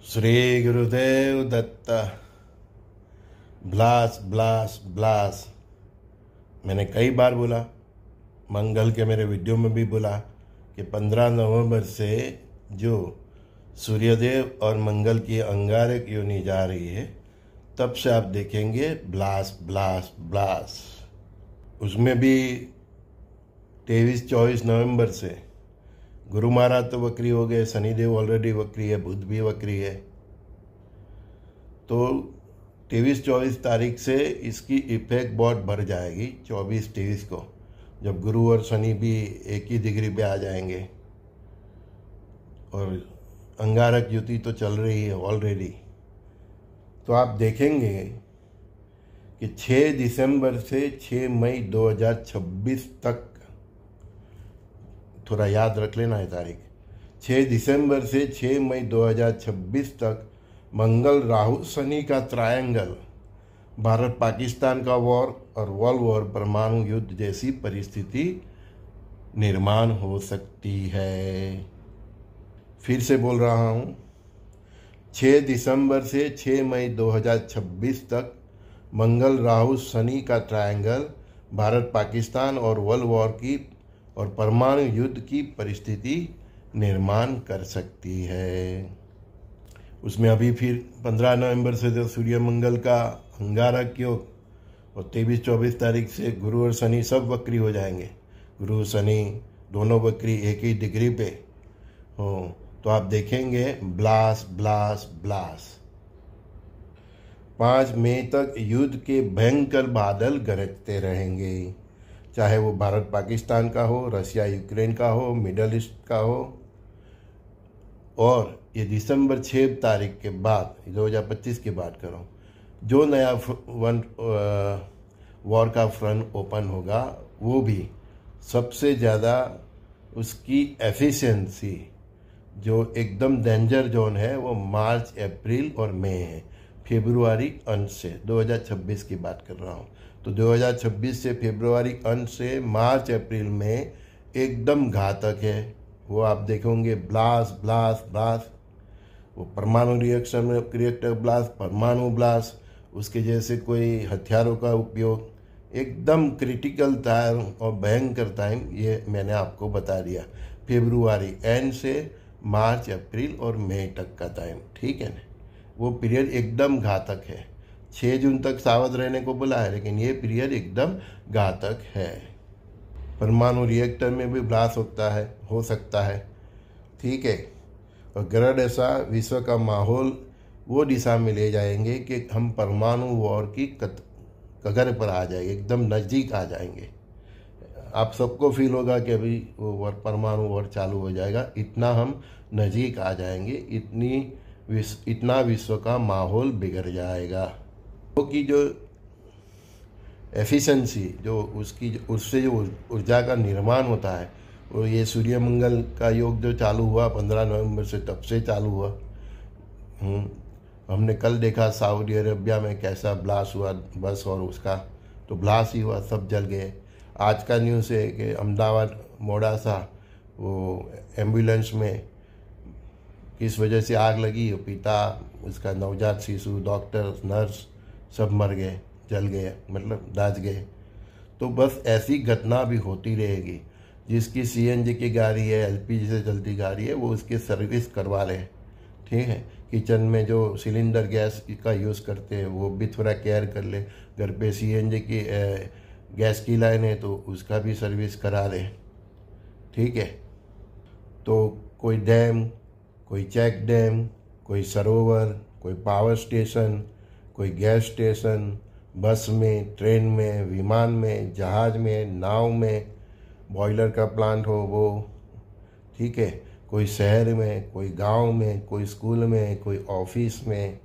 Shri Gurudev Datta. BLAS BLAS BLAS. मैंने कई बार बोला, मंगल के मेरे वीडियो में भी बोला कि 15 नवंबर से जो सूर्यदेव और मंगल की अंगारक योनि जा रही है, तब से आप देखेंगे ब्लास ब्लास ब्लास। उसमें भी 23-24 नवंबर से गुरु महाराज तो वक्री हो गए, शनिदेव ऑलरेडी वक्री है, बुध भी वक्री है। तो 23-24 तारीख से इसकी इफेक्ट बहुत बढ़ जाएगी। 24-23 को जब गुरु और शनि भी एक ही डिग्री पे आ जाएंगे, और अंगारक युति तो चल रही है ऑलरेडी। तो आप देखेंगे कि 6 दिसंबर से 6 मई 2026 तक, थोड़ा याद रख लेना है तारीख, 6 दिसंबर से 6 मई 2026 तक मंगल राहु शनि का ट्रायंगल भारत पाकिस्तान का वॉर और वर्ल्ड वॉर परमाणु युद्ध जैसी परिस्थिति निर्माण हो सकती है। फिर से बोल रहा हूँ, 6 दिसंबर से 6 मई 2026 तक मंगल राहु शनि का ट्रायंगल भारत पाकिस्तान और वर्ल्ड वॉर की और परमाणु युद्ध की परिस्थिति निर्माण कर सकती है। उसमें अभी फिर 15 नवंबर से तो सूर्य मंगल का अंगारक योग, और 23-24 तारीख से गुरु और शनि सब वक्री हो जाएंगे। गुरु शनि दोनों वक्री एक ही डिग्री पे हो, तो आप देखेंगे ब्लास ब्लास ब्लास। 5 मई तक युद्ध के भयंकर बादल गरजते रहेंगे, चाहे वो भारत पाकिस्तान का हो, रशिया यूक्रेन का हो, मिडल ईस्ट का हो। और ये दिसंबर 6 तारीख के बाद, 2025 की बात करो, जो नया वॉर का फ्रंट ओपन होगा, वो भी सबसे ज़्यादा उसकी एफिशिएंसी जो एकदम डेंजर जोन है वो मार्च, अप्रैल और मई है। फरवरी अंत से 2026 की बात कर रहा हूँ। तो 2026 से फरवरी अंत से मार्च अप्रैल में एकदम घातक है। वो आप देखेंगे ब्लास्ट ब्लास्ट ब्लास्ट, वो परमाणु रिएक्शन में रिएक्टर ब्लास्ट, परमाणु ब्लास्ट, उसके जैसे कोई हथियारों का उपयोग, एकदम क्रिटिकल टाइम और भयंकर टाइम ये मैंने आपको बता दिया। फरवरी एंड से मार्च, अप्रैल और मई तक का टाइम, ठीक है ना। वो पीरियड एकदम घातक है। 6 जून तक सावध रहने को बोला है, लेकिन ये पीरियड एकदम घातक है। परमाणु रिएक्टर में भी ब्लास्ट हो सकता है, ठीक है। और ग्रह ऐसा विश्व का माहौल वो दिशा में ले जाएंगे कि हम परमाणु वॉर की कगार पर आ जाएंगे, एकदम नज़दीक आ जाएंगे। आप सबको फील होगा कि अभी वो परमाणु वॉर चालू हो जाएगा, इतना हम नज़दीक आ जाएंगे, इतना विश्व का माहौल बिगड़ जाएगा। की जो एफिशिएंसी, जो उससे जो ऊर्जा का निर्माण होता है, वो ये सूर्य मंगल का योग जो चालू हुआ 15 नवंबर से, तब से चालू हुआ। हमने कल देखा सऊदी अरबिया में कैसा ब्लास्ट हुआ बस, और उसका तो ब्लास्ट ही हुआ, सब जल गए। आज का न्यूज़ है कि अहमदाबाद मोडासा वो एम्बुलेंस में किस वजह से आग लगी, पिता, उसका नवजात शिशु, डॉक्टर, नर्स सब मर गए, जल गए, मतलब दाज गए। तो बस ऐसी घटना भी होती रहेगी। जिसकी सीएनजी की गाड़ी है, एलपीजी से चलती गाड़ी है, वो उसकी सर्विस करवा रहे, ठीक है। किचन में जो सिलेंडर गैस का यूज़ करते हैं, वो भी थोड़ा केयर कर ले। घर पे सीएनजी की गैस की लाइन है, तो उसका भी सर्विस करा रहे, ठीक है। तो कोई डैम, कोई चेक डैम, कोई सरोवर, कोई पावर स्टेशन, कोई गैस स्टेशन, बस में, ट्रेन में, विमान में, जहाज में, नाव में, बॉयलर का प्लांट हो वो, ठीक है। कोई शहर में, कोई गांव में, कोई स्कूल में, कोई ऑफिस में,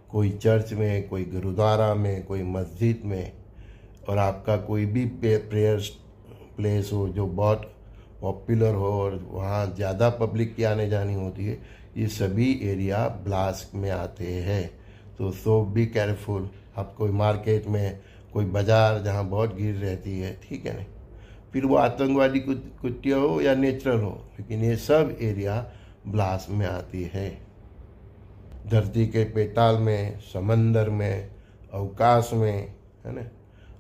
कोई चर्च में, कोई गुरुद्वारा में, कोई मस्जिद में, और आपका कोई भी प्रेयर प्लेस हो जो बहुत पॉपुलर हो और वहाँ ज़्यादा पब्लिक की आने जानी होती है, ये सभी एरिया ब्लास्ट में आते हैं। तो बी केयरफुल। आप कोई मार्केट में, कोई बाज़ार जहाँ बहुत भीड़ रहती है, ठीक है ना, फिर वो आतंकवादी कृत्य हो या नेचुरल हो, लेकिन ये सब एरिया ब्लास्ट में आती है। धरती के पेटाल में, समंदर में, अवकाश में, है ना,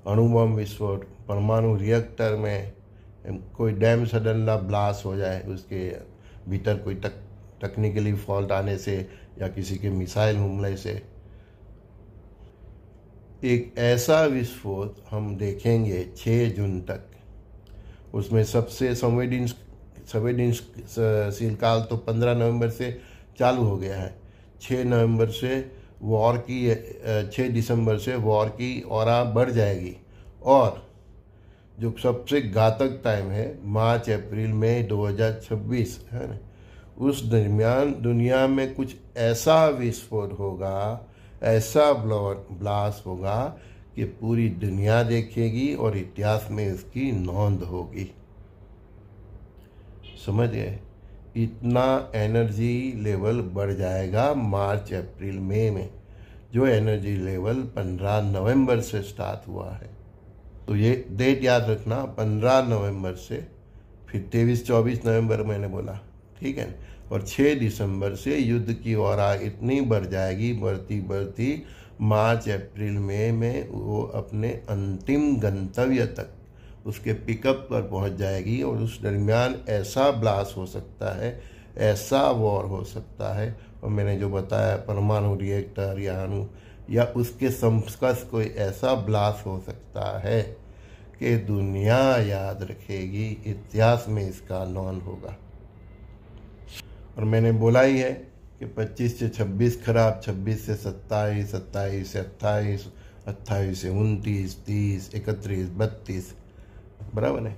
अणुबम विस्फोट, परमाणु रिएक्टर में कोई डैम सडनला ब्लास्ट हो जाए, उसके भीतर कोई टेक्निकली फॉल्ट आने से या किसी के मिसाइल हमले से, एक ऐसा विस्फोट हम देखेंगे 6 जून तक। उसमें सबसे संवेदनशील काल तो 15 नवंबर से चालू हो गया है। 6 दिसंबर से वॉर की ऑरा बढ़ जाएगी, और जो सबसे घातक टाइम है मार्च अप्रैल में 2026 है ना, उस दरमियान दुनिया में कुछ ऐसा विस्फोट होगा, ऐसा ब्लास्ट होगा कि पूरी दुनिया देखेगी और इतिहास में उसकी नोंद होगी। समझ गए? इतना एनर्जी लेवल बढ़ जाएगा मार्च अप्रैल मई में, जो एनर्जी लेवल 15 नवंबर से स्टार्ट हुआ है। तो ये डेट याद रखना, 15 नवंबर से, फिर 23-24 नवंबर मैंने बोला, ठीक है। और 6 दिसंबर से युद्ध की ओरा इतनी बढ़ जाएगी, बढ़ती बढ़ती मार्च अप्रैल मई में वो अपने अंतिम गंतव्य तक, उसके पिकअप पर पहुंच जाएगी। और उस दरमियान ऐसा ब्लास्ट हो सकता है, ऐसा वॉर हो सकता है, और मैंने जो बताया परमाणु रिएक्टर या अणु या उसके समकक्ष कोई ऐसा ब्लास्ट हो सकता है कि दुनिया याद रखेगी, इतिहास में इसका नॉन होगा। और मैंने बोला ही है कि 25 से 26 खराब, 26 से 27, 27 से 28, 28 से 29, 30, 31, 32, बराबर है।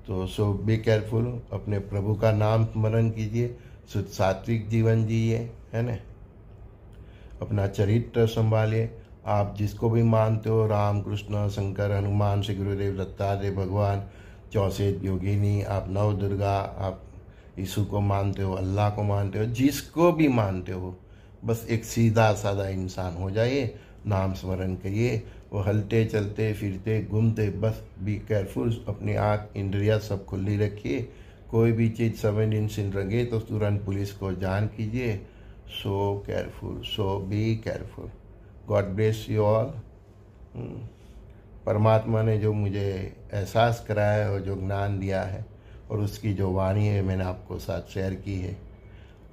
तो सो बी केयरफुल, अपने प्रभु का नाम स्मरण कीजिए, शुद्ध सात्विक जीवन जिए, है ना, अपना चरित्र संभालिए। आप जिसको भी मानते हो, राम, कृष्ण, शंकर, हनुमान, श्री गुरुदेव दत्तात्रेय भगवान, 64 योगिनी, आप नव दुर्गा, आप यीशु को मानते हो, अल्लाह को मानते हो, जिसको भी मानते हो, बस एक सीधा साधा इंसान हो जाइए, नाम स्मरण करिए। वो हलते चलते फिरते घूमते, बस बी केयरफुल, अपनी आँख इंद्रिया सब खुली रखिए। कोई भी चीज़ संवेदनशील लगे तो तुरंत पुलिस को जान कीजिए। So careful, so be careful. God bless you all. परमात्मा ने जो मुझे एहसास कराया है और जो ज्ञान दिया है और उसकी जो वाणी है मैंने आपको साथ शेयर की है,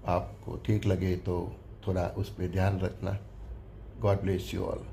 आपको ठीक लगे तो थोड़ा उस पर ध्यान रखना। God bless you all.